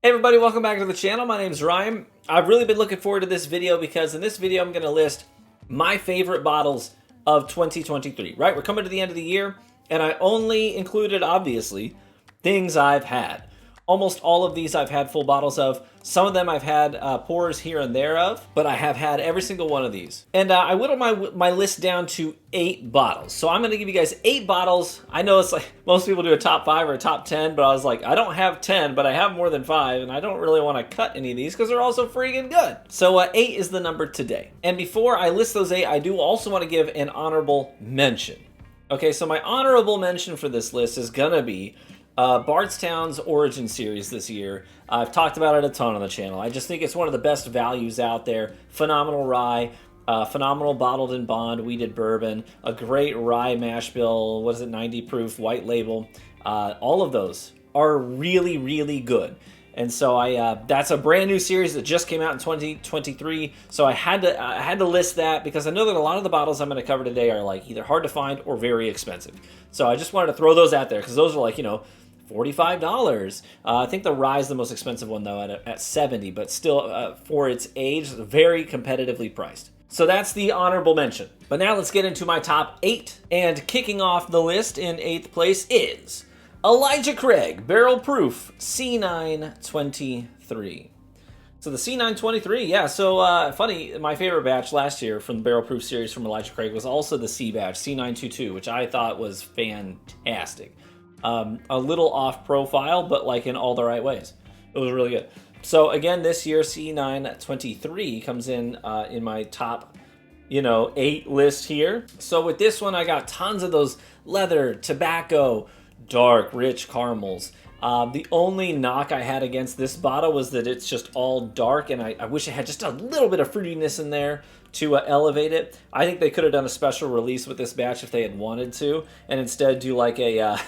Hey everybody, welcome back to the channel. My name is Ryan. I've really been looking forward to this video because in this video I'm going to list my favorite bottles of 2023, right? We're coming to the end of the year and I only included, obviously, things I've had. Almost all of these I've had full bottles of. Some of them I've had pours here and there of, but I have had every single one of these. And I whittled my list down to 8 bottles. So I'm going to give you guys 8 bottles. I know it's like most people do a top 5 or a top 10, but I was like, I don't have 10, but I have more than 5, and I don't really want to cut any of these because they're also freaking good. So 8 is the number today. And before I list those 8, I do also want to give an honorable mention. Okay, so my honorable mention for this list is going to be Bardstown's Origin Series this year. I've talked about it a ton on the channel. I just think it's one of the best values out there. Phenomenal rye, phenomenal bottled and bond wheated bourbon, a great rye mash bill, what is it, 90 proof, white label. All of those are really, really good. And so that's a brand new series that just came out in 2023. So I had to list that because I know that a lot of the bottles I'm going to cover today are like either hard to find or very expensive. So I just wanted to throw those out there because those are like, you know, $45. I think the rye is the most expensive one though at $70, but still for its age, very competitively priced. So that's the honorable mention. But now let's get into my top 8. And kicking off the list in 8th place is Elijah Craig Barrel Proof C923. So the C923, yeah, so funny, my favorite batch last year from the Barrel Proof series from Elijah Craig was also the C batch, C922, which I thought was fantastic. A little off profile, but like in all the right ways. It was really good. So again, this year C923 comes in my top, 8 list here. So with this one, I got tons of those leather, tobacco, dark, rich caramels. The only knock I had against this bottle was that it's just all dark, and I wish it had just a little bit of fruitiness in there to elevate it. I think they could have done a special release with this batch if they had wanted to, and instead do like a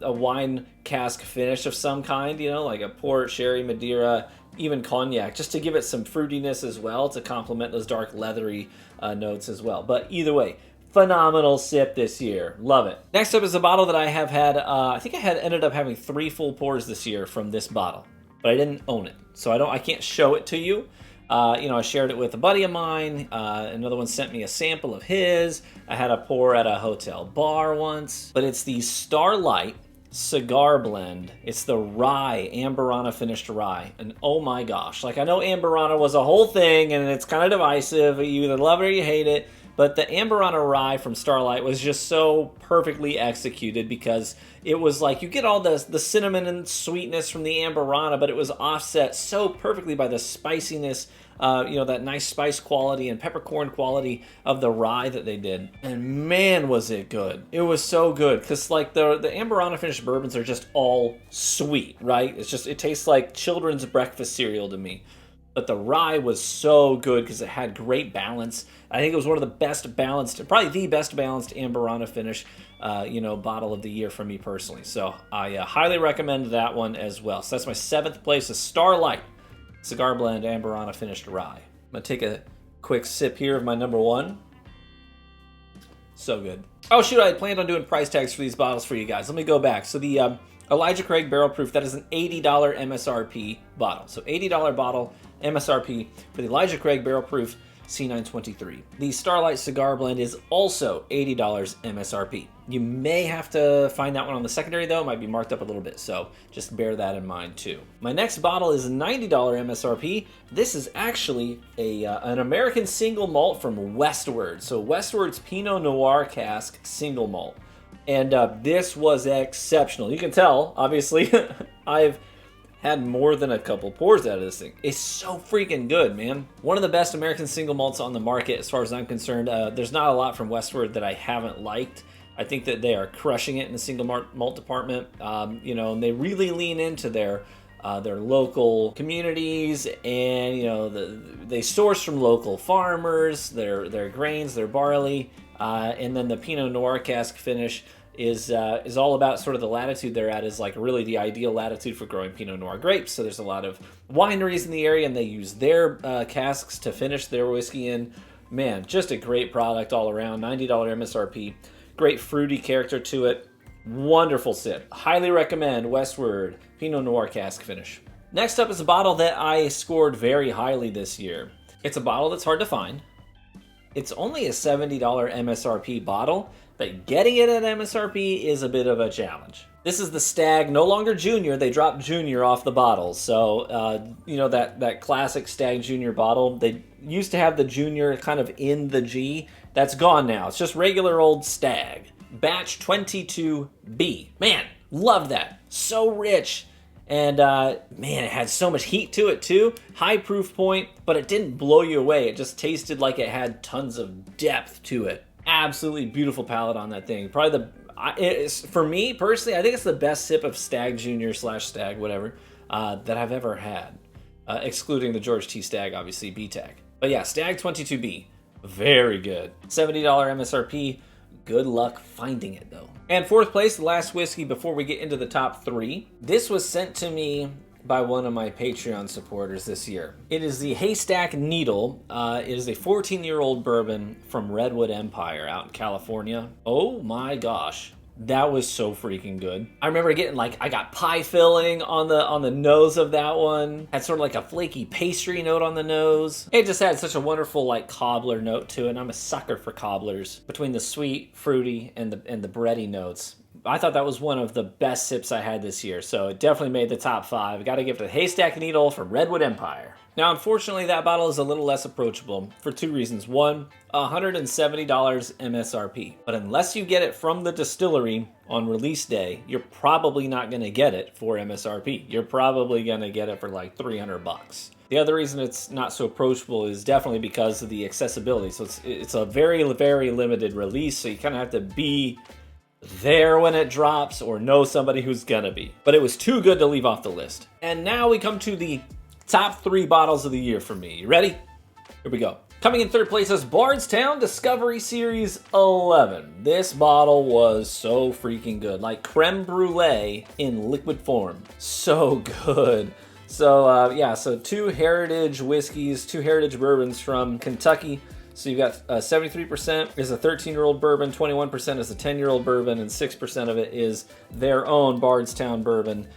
wine cask finish of some kind, like a port, sherry, Madeira, even cognac, just to give it some fruitiness as well to complement those dark leathery notes as well. But either way, phenomenal sip this year. Love it. Next up is a bottle that I have had, I think I ended up having 3 full pours this year from this bottle, but I didn't own it. So I can't show it to you. I shared it with a buddy of mine. Another one sent me a sample of his. I had a pour at a hotel bar once, but it's the Starlight cigar blend. It's the rye, Amburana finished rye. And oh my gosh, like I know Amburana was a whole thing and it's kind of divisive. You either love it or you hate it. But the Amburana rye from Starlight was just so perfectly executed because it was like you get all the cinnamon and sweetness from the Amburana, but it was offset so perfectly by the spiciness, that nice spice quality and peppercorn quality of the rye that they did. And man, was it good. It was so good because like the Amburana finished bourbons are just all sweet, right? It tastes like children's breakfast cereal to me. But the rye was so good because it had great balance. I think it was one of the best balanced, probably the best balanced Amburana finish, bottle of the year for me personally. So I highly recommend that one as well. So that's my 7th place, a Starlight Cigar Blend Amburana finished rye. I'm going to take a quick sip here of my number 1. So good. Oh shoot, I had planned on doing price tags for these bottles for you guys. Let me go back. So the Elijah Craig Barrel Proof, that is an $80 MSRP bottle. So $80 bottle MSRP for the Elijah Craig Barrel Proof C923. The Starlight Cigar Blend is also $80 MSRP. You may have to find that one on the secondary though, it might be marked up a little bit, so just bear that in mind too. My next bottle is $90 MSRP. This is actually an American Single Malt from Westward. So Westward's Pinot Noir Cask Single Malt. And this was exceptional. You can tell, obviously, I've had more than a couple pours out of this thing. It's so freaking good, man. One of the best American single malts on the market as far as I'm concerned. There's not a lot from Westward that I haven't liked. I think that they are crushing it in the single malt department. And they really lean into their local communities, and they source from local farmers, their grains, their barley, and then the Pinot Noir cask finish is all about sort of the latitude they're at is like really the ideal latitude for growing Pinot Noir grapes. So there's a lot of wineries in the area and they use their casks to finish their whiskey in. Man, just a great product all around, $90 MSRP. Great fruity character to it. Wonderful sip. Highly recommend Westward Pinot Noir cask finish. Next up is a bottle that I scored very highly this year. It's a bottle that's hard to find. It's only a $70 MSRP bottle, but getting it at MSRP is a bit of a challenge. This is the Stagg, no longer Junior. They dropped Junior off the bottle. So, you know, that classic Stagg Junior bottle, they used to have the Junior kind of in the G. That's gone now. It's just regular old Stagg. Batch 22B. Man, love that. So rich. And man, it had so much heat to it too. High proof point, but it didn't blow you away. It just tasted like it had tons of depth to it. Absolutely beautiful palate on that thing. Probably for me personally, I think it's the best sip of Stagg Junior / Stagg, whatever, that I've ever had. Excluding the George T. Stagg, obviously, B-Tag. But yeah, Stagg 22B, very good. $70 MSRP. Good luck finding it though. And fourth place, the last whiskey before we get into the top 3. This was sent to me by one of my Patreon supporters this year. It is the Haystack Needle. It is a 14-year-old bourbon from Redwood Empire out in California. Oh my gosh. That was so freaking good. I remember getting I got pie filling on the nose of that one. Had sort of like a flaky pastry note on the nose. It just had such a wonderful cobbler note to it. And I'm a sucker for cobblers. Between the sweet, fruity, and the bready notes. I thought that was one of the best sips I had this year. So it definitely made the top 5. Got to give it to the Haystack Needle from Redwood Empire. Now, unfortunately, that bottle is a little less approachable for 2 reasons. One, $170 MSRP. But unless you get it from the distillery on release day, you're probably not going to get it for MSRP. You're probably going to get it for like $300. The other reason it's not so approachable is definitely because of the accessibility. So it's a very, very limited release, so you kind of have to be there when it drops or know somebody who's gonna be. But it was too good to leave off the list. And now we come to the top 3 bottles of the year for me. You ready? Here we go. Coming in third place is Bardstown Discovery Series 11. This bottle was so freaking good. Like creme brulee in liquid form. So good. So yeah, so 2 heritage whiskeys, 2 heritage bourbons from Kentucky. So you've got 73% is a 13-year-old bourbon, 21% is a 10-year-old bourbon, and 6% of it is their own Bardstown bourbon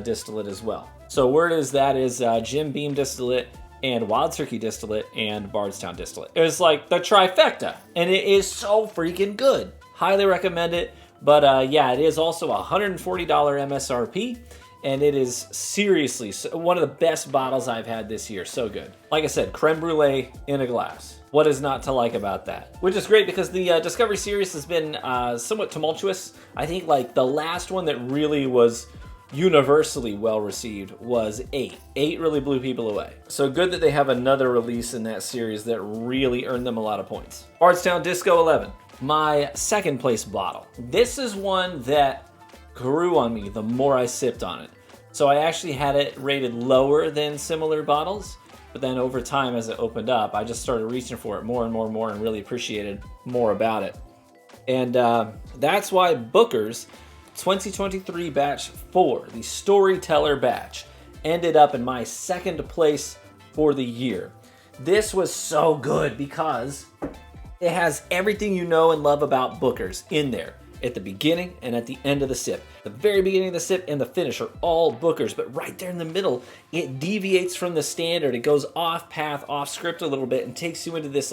distillate as well. So word is that is Jim Beam distillate and Wild Turkey distillate and Bardstown distillate. It was like the trifecta, and it is so freaking good. Highly recommend it. But yeah, it is also $140 MSRP. And it is seriously one of the best bottles I've had this year. So good. Like I said, creme brulee in a glass. What is not to like about that? Which is great because the Discovery Series has been somewhat tumultuous. I think the last one that really was universally well received was 8. 8 really blew people away. So good that they have another release in that series that really earned them a lot of points. Bardstown Disco 11. My second place bottle. This is one that grew on me the more I sipped on it. So I actually had it rated lower than similar bottles, but then over time as it opened up, I just started reaching for it more and more and more and really appreciated more about it. And that's why Booker's 2023 Batch 4, the Storyteller Batch, ended up in my second place for the year. This was so good because it has everything you know and love about Booker's in there. At the beginning and at the end of the sip. The very beginning of the sip and the finish are all Booker's, but right there in the middle, it deviates from the standard. It goes off path, off script a little bit and takes you into this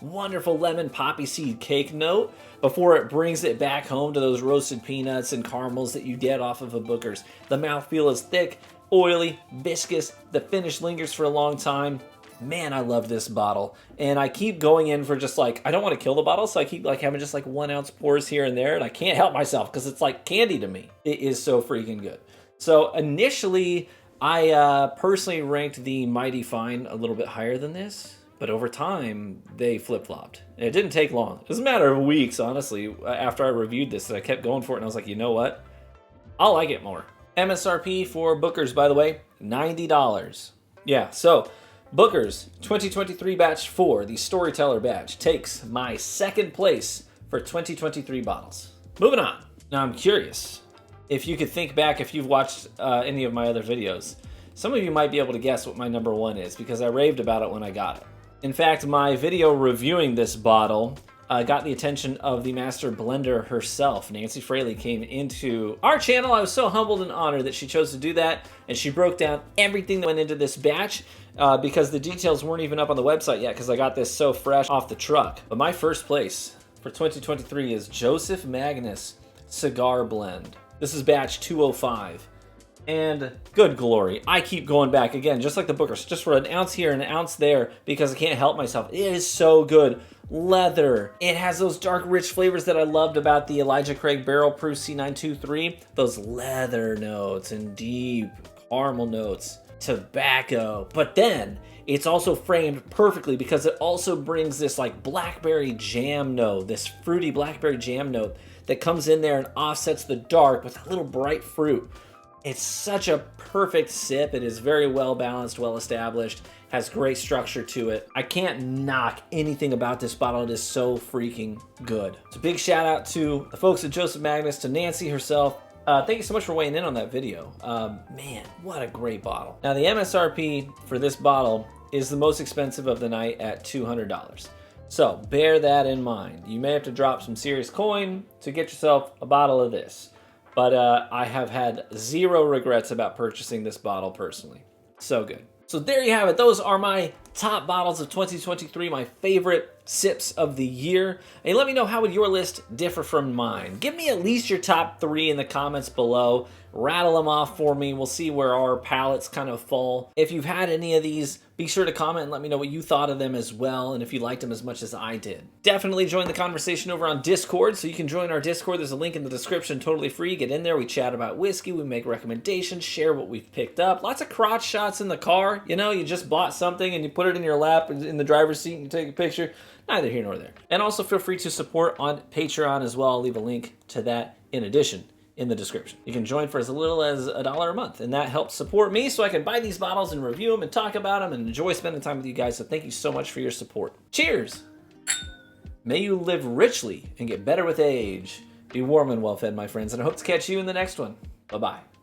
wonderful lemon poppy seed cake note before it brings it back home to those roasted peanuts and caramels that you get off of a Booker's. The mouthfeel is thick, oily, viscous. The finish lingers for a long time. Man, I love this bottle. And I keep going in for just I don't want to kill the bottle, so I keep having just 1 ounce pours here and there, and I can't help myself because it's like candy to me. It is so freaking good. So initially, I personally ranked the Mighty Fine a little bit higher than this, but over time, they flip-flopped. It didn't take long. It was a matter of weeks, honestly, after I reviewed this, that I kept going for it, and I was like, you know what? I'll like it more. MSRP for Booker's, by the way, $90. Yeah, so Booker's 2023 Batch 4, the Storyteller Batch, takes my second place for 2023 bottles. Moving on. Now I'm curious, if you could think back, if you've watched any of my other videos, some of you might be able to guess what my number 1 is because I raved about it when I got it. In fact, my video reviewing this bottle got the attention of the master blender herself. Nancy Fraley came into our channel. I was so humbled and honored that she chose to do that, and she broke down everything that went into this batch because the details weren't even up on the website yet because I got this so fresh off the truck. But my first place for 2023 is Joseph Magnus Cigar Blend. This is batch 205. And good glory, I keep going back again, just like the Bookers, just for an ounce here and an ounce there because I can't help myself. It is so good. Leather. It has those dark, rich flavors that I loved about the Elijah Craig Barrel Proof C923. Those leather notes and deep caramel notes, tobacco. But then it's also framed perfectly because it also brings this like blackberry jam note, this fruity blackberry jam note that comes in there and offsets the dark with a little bright fruit. It's such a perfect sip. It is very well balanced, well established, has great structure to it. I can't knock anything about this bottle. It is so freaking good. So big shout out to the folks at Joseph Magnus, to Nancy herself. Thank you so much for weighing in on that video. Man, what a great bottle. Now the MSRP for this bottle is the most expensive of the night at $200. So bear that in mind. You may have to drop some serious coin to get yourself a bottle of this. But I have had zero regrets about purchasing this bottle personally. So good. So there you have it. Those are my top bottles of 2023, my favorite sips of the year. And let me know, how would your list differ from mine? Give me at least your top 3 in the comments below. Rattle them off for me. We'll see where our palates kind of fall. If you've had any of these, be sure to comment and let me know what you thought of them as well, and if you liked them as much as I did. Definitely join the conversation over on Discord, so you can join our Discord. There's a link in the description, totally free. Get in there, we chat about whiskey, we make recommendations, share what we've picked up. Lots of crotch shots in the car. You know, you just bought something and you put it in your lap in the driver's seat and you take a picture. Neither here nor there. And also feel free to support on Patreon as well. I'll leave a link to that in addition in the description. You can join for as little as $1 a month, and that helps support me so I can buy these bottles and review them and talk about them and enjoy spending time with you guys. So thank you so much for your support. Cheers! May you live richly and get better with age. Be warm and well fed, my friends, and I hope to catch you in the next one. Bye-bye.